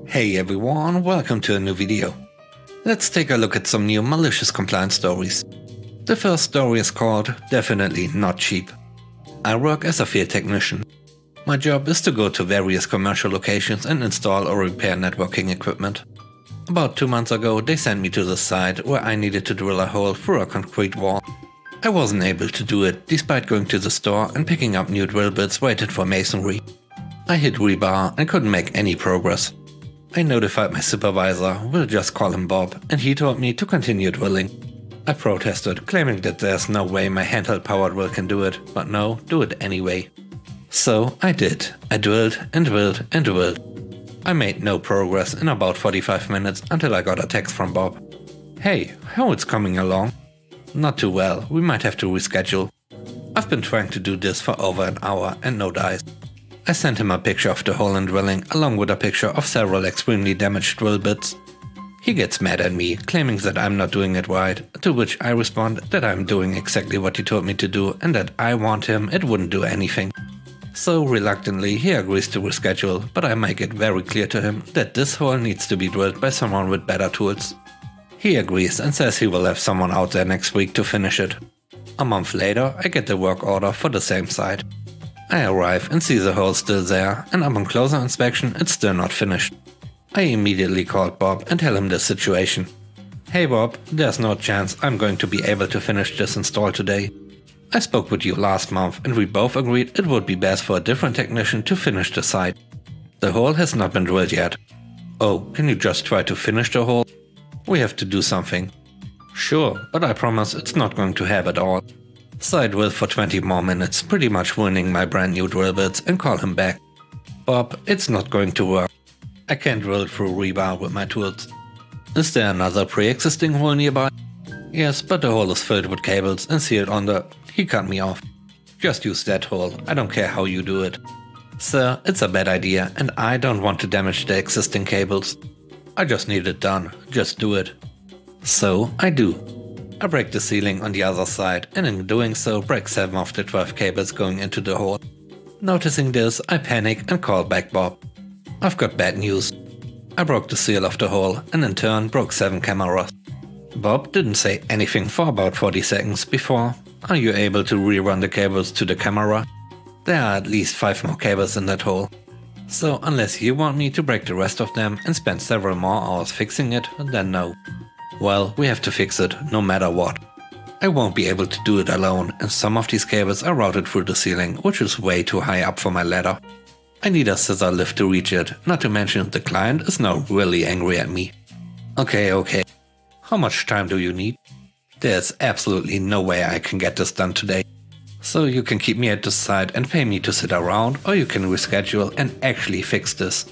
Hey everyone, welcome to a new video. Let's take a look at some new malicious compliance stories. The first story is called Definitely Not Cheap. I work as a field technician. My job is to go to various commercial locations and install or repair networking equipment. About 2 months ago they sent me to the site where I needed to drill a hole through a concrete wall. I wasn't able to do it despite going to the store and picking up new drill bits rated for masonry. I hit rebar and couldn't make any progress. I notified my supervisor, we'll just call him Bob, and he told me to continue drilling. I protested, claiming that there's no way my handheld powered drill can do it, but no, do it anyway. So I did. I drilled and drilled and drilled. I made no progress in about 45 minutes until I got a text from Bob. Hey, how it's coming along? Not too well, we might have to reschedule. I've been trying to do this for over an hour and no dice. I sent him a picture of the hole in drilling along with a picture of several extremely damaged drill bits. He gets mad at me, claiming that I'm not doing it right, to which I respond that I'm doing exactly what he told me to do and that I want him, it wouldn't do anything. So reluctantly he agrees to reschedule, but I make it very clear to him that this hole needs to be drilled by someone with better tools. He agrees and says he will have someone out there next week to finish it. A month later I get the work order for the same site. I arrive and see the hole still there, and upon closer inspection it's still not finished. I immediately called Bob and tell him the situation. Hey Bob, there's no chance I'm going to be able to finish this install today. I spoke with you last month and we both agreed it would be best for a different technician to finish the site. The hole has not been drilled yet. Oh, can you just try to finish the hole? We have to do something. Sure, but I promise it's not going to have at all. So I drill for 20 more minutes, pretty much ruining my brand new drill bits, and call him back. Bob, it's not going to work. I can't drill through rebar with my tools. Is there another pre-existing hole nearby? Yes, but the hole is filled with cables and sealed under. He cut me off. Just use that hole, I don't care how you do it. Sir, it's a bad idea and I don't want to damage the existing cables. I just need it done, just do it. So I do. I break the ceiling on the other side and in doing so break 7 of the 12 cables going into the hole. Noticing this, I panic and call back Bob. I've got bad news. I broke the seal of the hole and in turn broke 7 cameras. Bob didn't say anything for about 40 seconds before. Are you able to rerun the cables to the camera? There are at least 5 more cables in that hole. So unless you want me to break the rest of them and spend several more hours fixing it, then no. Well, we have to fix it, no matter what. I won't be able to do it alone, and some of these cables are routed through the ceiling, which is way too high up for my ladder. I need a scissor lift to reach it, not to mention the client is now really angry at me. Okay. How much time do you need? There's absolutely no way I can get this done today. So you can keep me at the site and pay me to sit around, or you can reschedule and actually fix this.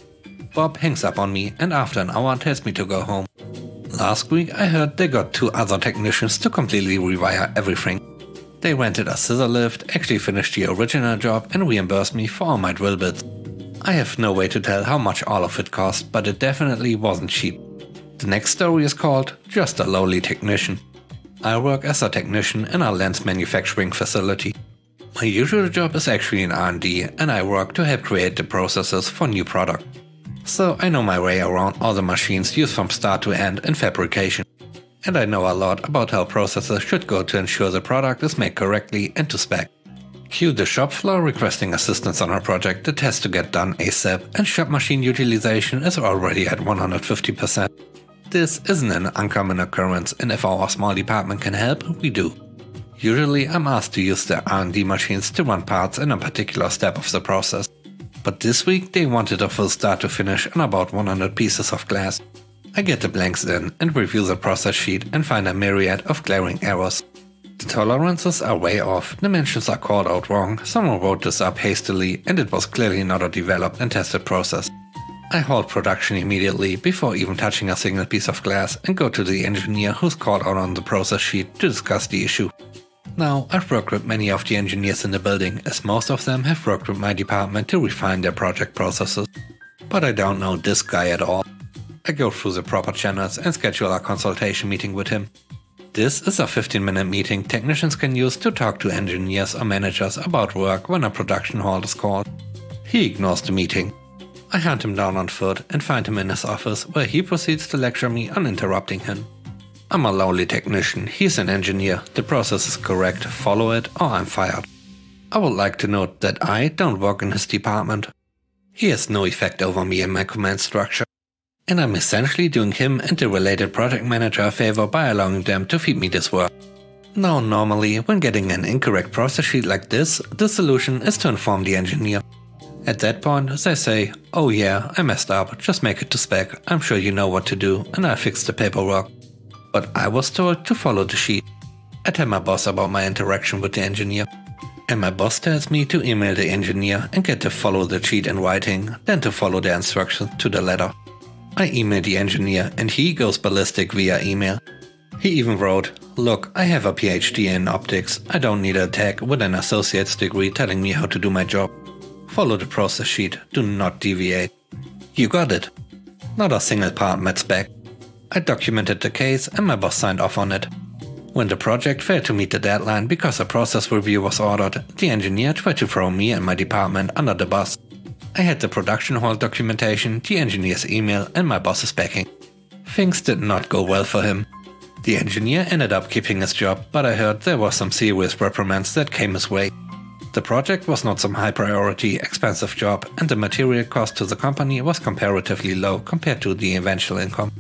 Bob hangs up on me and after an hour tells me to go home. Last week I heard they got 2 other technicians to completely rewire everything. They rented a scissor lift, actually finished the original job and reimbursed me for all my drill bits. I have no way to tell how much all of it cost, but it definitely wasn't cheap. The next story is called Just a Lowly Technician. I work as a technician in a lens manufacturing facility. My usual job is actually in R&D and I work to help create the processes for new product. So I know my way around all the machines used from start to end in fabrication. And I know a lot about how processes should go to ensure the product is made correctly and to spec. Cue the shop floor requesting assistance on a project that has to get done ASAP and shop machine utilization is already at 150%. This isn't an uncommon occurrence and if our small department can help, we do. Usually I'm asked to use the R&D machines to run parts in a particular step of the process. But this week they wanted a full start to finish on about 100 pieces of glass. I get the blanks in and review the process sheet and find a myriad of glaring errors. The tolerances are way off, dimensions are called out wrong, someone wrote this up hastily and it was clearly not a developed and tested process. I halt production immediately before even touching a single piece of glass and go to the engineer who's called out on the process sheet to discuss the issue. Now, I've worked with many of the engineers in the building, as most of them have worked with my department to refine their project processes. But I don't know this guy at all. I go through the proper channels and schedule a consultation meeting with him. This is a 15-minute meeting technicians can use to talk to engineers or managers about work when a production halt is called. He ignores the meeting. I hunt him down on foot and find him in his office, where he proceeds to lecture me on interrupting him. I'm a lowly technician, he's an engineer, the process is correct, follow it or I'm fired. I would like to note that I don't work in his department. He has no effect over me and my command structure. And I'm essentially doing him and the related project manager a favor by allowing them to feed me this work. Now normally, when getting an incorrect process sheet like this, the solution is to inform the engineer. At that point, they say, oh yeah, I messed up, just make it to spec, I'm sure you know what to do and I'll fix the paperwork. But I was told to follow the sheet. I tell my boss about my interaction with the engineer. And my boss tells me to email the engineer and get to follow the sheet in writing, then to follow the instructions to the letter. I email the engineer and he goes ballistic via email. He even wrote, look, I have a PhD in optics, I don't need a tech with an associate's degree telling me how to do my job. Follow the process sheet, do not deviate. You got it. Not a single part met spec. I documented the case and my boss signed off on it. When the project failed to meet the deadline because a process review was ordered, the engineer tried to throw me and my department under the bus. I had the production hall documentation, the engineer's email and my boss's backing. Things did not go well for him. The engineer ended up keeping his job, but I heard there were some serious reprimands that came his way. The project was not some high priority, expensive job and the material cost to the company was comparatively low compared to the eventual income.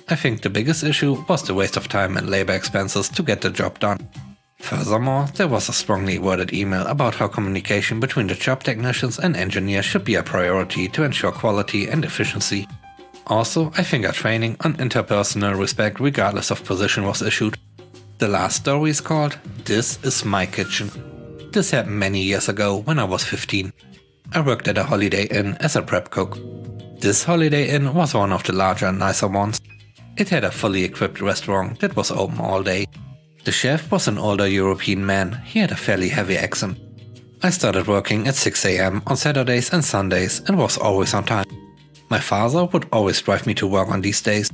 I think the biggest issue was the waste of time and labor expenses to get the job done. Furthermore, there was a strongly worded email about how communication between the job technicians and engineers should be a priority to ensure quality and efficiency. Also, I think a training on interpersonal respect regardless of position was issued. The last story is called This is My Kitchen. This happened many years ago when I was 15. I worked at a Holiday Inn as a prep cook. This Holiday Inn was one of the larger and nicer ones. It had a fully equipped restaurant that was open all day. The chef was an older European man, he had a fairly heavy accent. I started working at 6 AM on Saturdays and Sundays and was always on time. My father would always drive me to work on these days.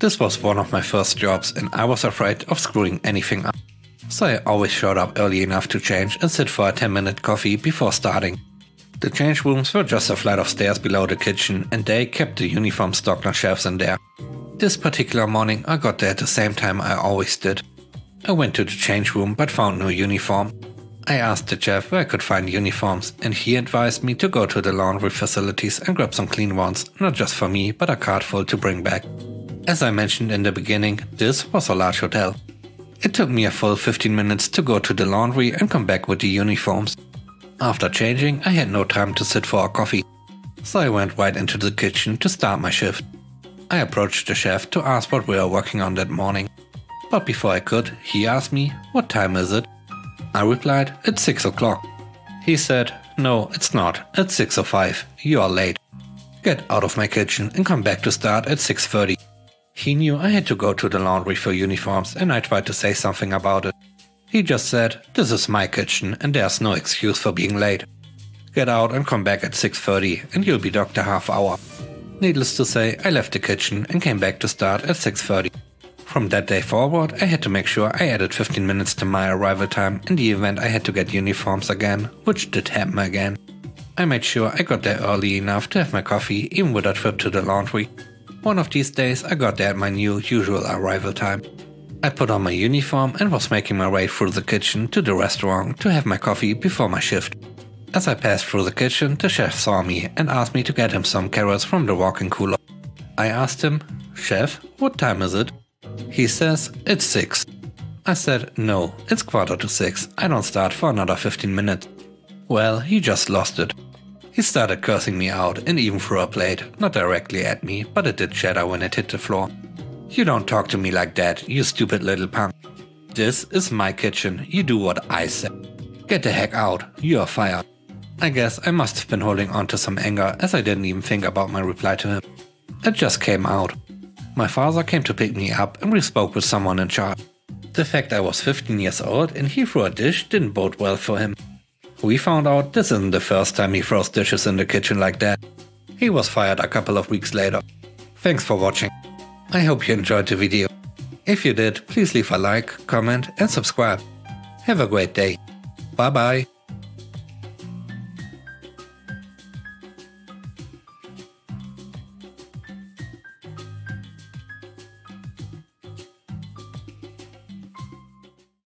This was one of my first jobs and I was afraid of screwing anything up. So I always showed up early enough to change and sit for a 10-minute coffee before starting. The change rooms were just a flight of stairs below the kitchen and they kept the uniform stocked on shelves in there. This particular morning I got there at the same time I always did. I went to the change room but found no uniform. I asked the chef where I could find uniforms and he advised me to go to the laundry facilities and grab some clean ones, not just for me but a cart full to bring back. As I mentioned in the beginning, this was a large hotel. It took me a full 15 minutes to go to the laundry and come back with the uniforms. After changing, I had no time to sit for a coffee, so I went right into the kitchen to start my shift. I approached the chef to ask what we were working on that morning. But before I could, he asked me, what time is it? I replied, it's 6 o'clock. He said, no, it's not, it's 6:05, you are late. Get out of my kitchen and come back to start at 6:30. He knew I had to go to the laundry for uniforms and I tried to say something about it. He just said, this is my kitchen and there's no excuse for being late. Get out and come back at 6:30 and you'll be docked a half hour. Needless to say, I left the kitchen and came back to start at 6:30. From that day forward, I had to make sure I added 15 minutes to my arrival time in the event I had to get uniforms again, which did happen again. I made sure I got there early enough to have my coffee even with a trip to the laundry. One of these days I got there at my new usual arrival time. I put on my uniform and was making my way through the kitchen to the restaurant to have my coffee before my shift. As I passed through the kitchen, the chef saw me and asked me to get him some carrots from the walk-in cooler. I asked him, Chef, what time is it? He says, it's 6. I said, no, it's 5:45, I don't start for another 15 minutes. Well, he just lost it. He started cursing me out and even threw a plate, not directly at me, but it did shatter when it hit the floor. You don't talk to me like that, you stupid little punk. This is my kitchen, you do what I say. Get the heck out, you are fired. I guess I must have been holding on to some anger as I didn't even think about my reply to him. It just came out. My father came to pick me up and we spoke with someone in charge. The fact I was 15 years old and he threw a dish didn't bode well for him. We found out this isn't the first time he throws dishes in the kitchen like that. He was fired a couple of weeks later. Thanks for watching. I hope you enjoyed the video. If you did, please leave a like, comment and subscribe. Have a great day. Bye bye.